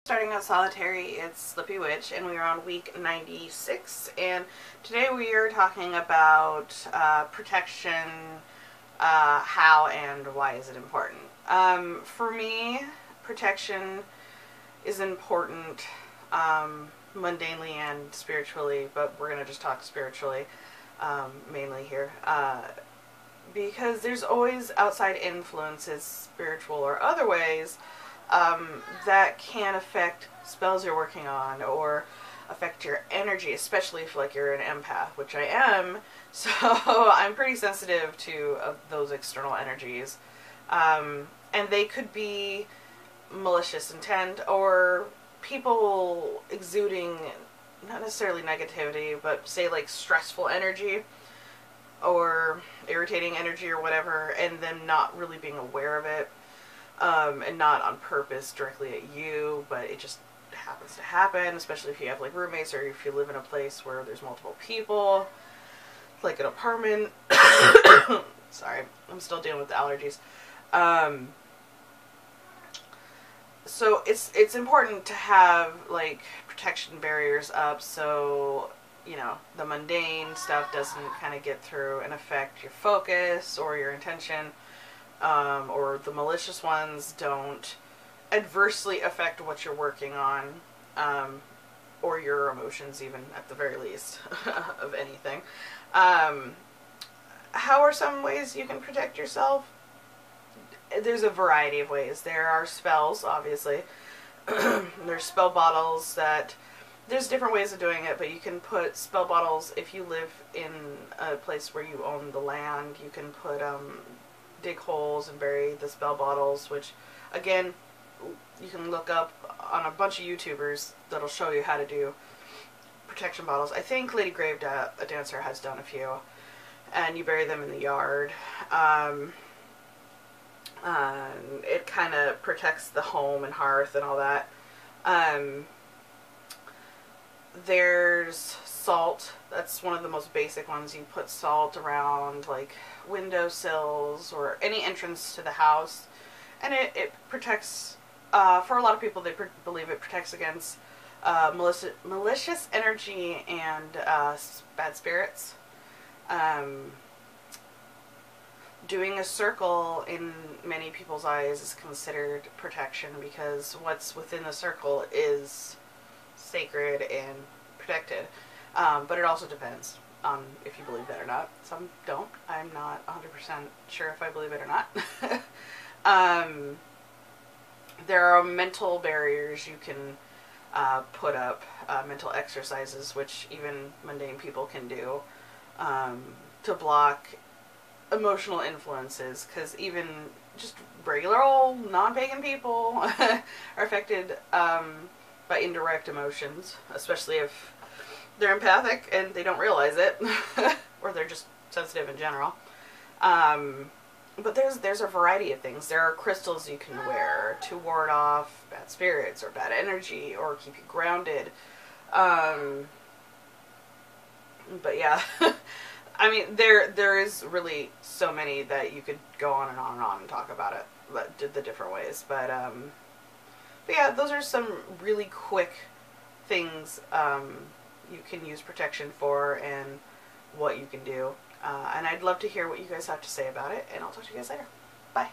Starting out solitary, it's Lippy Witch, and we are on week 96, and today we are talking about protection, how and why is it important. For me, protection is important mundanely and spiritually, but we're going to just talk spiritually mainly here, because there's always outside influences, spiritual or other ways, that can affect spells you're working on or affect your energy, especially if you're an empath, which I am. So I'm pretty sensitive to those external energies, and they could be malicious intent or people exuding not necessarily negativity, but say stressful energy or irritating energy or whatever, and them not really being aware of it. And not on purpose directly at you, but it just happens to happen, especially if you have roommates or if you live in a place where there's multiple people, like an apartment. Sorry, I'm still dealing with the allergies. So it's important to have protection barriers up, so the mundane stuff doesn't kind of get through and affect your focus or your intention. Or the malicious ones don't adversely affect what you're working on, or your emotions even, at the very least, of anything. How are some ways you can protect yourself? There's a variety of ways. There are spells, obviously. There's spell bottles that... There's different ways of doing it, but you can put spell bottles, if you live in a place where you own the land, you can put, dig holes and bury the spell bottles, which again you can look up on a bunch of YouTubers that'll show you how to do protection bottles. I think Lady Grave a Dancer has done a few, and you bury them in the yard. It kind of protects the home and hearth and all that. There's salt. That's one of the most basic ones. You put salt around windowsills or any entrance to the house, and it protects, for a lot of people they believe it protects against malicious energy and bad spirits. Doing a circle in many people's eyes is considered protection because what's within the circle is sacred and protected, but it also depends on if you believe that or not. Some don't. I'm not 100% sure if I believe it or not. There are mental barriers you can put up, mental exercises, which even mundane people can do, to block emotional influences, because even just regular old non-pagan people are affected by indirect emotions, especially if they're empathic and they don't realize it, or they're just sensitive in general. But there's a variety of things. There are crystals you can wear to ward off bad spirits or bad energy or keep you grounded. But yeah, I mean, there is really so many that you could go on and on and on and talk about it, the different ways. But yeah, those are some really quick things you can use protection for and what you can do. And I'd love to hear what you guys have to say about it, and I'll talk to you guys later. Bye.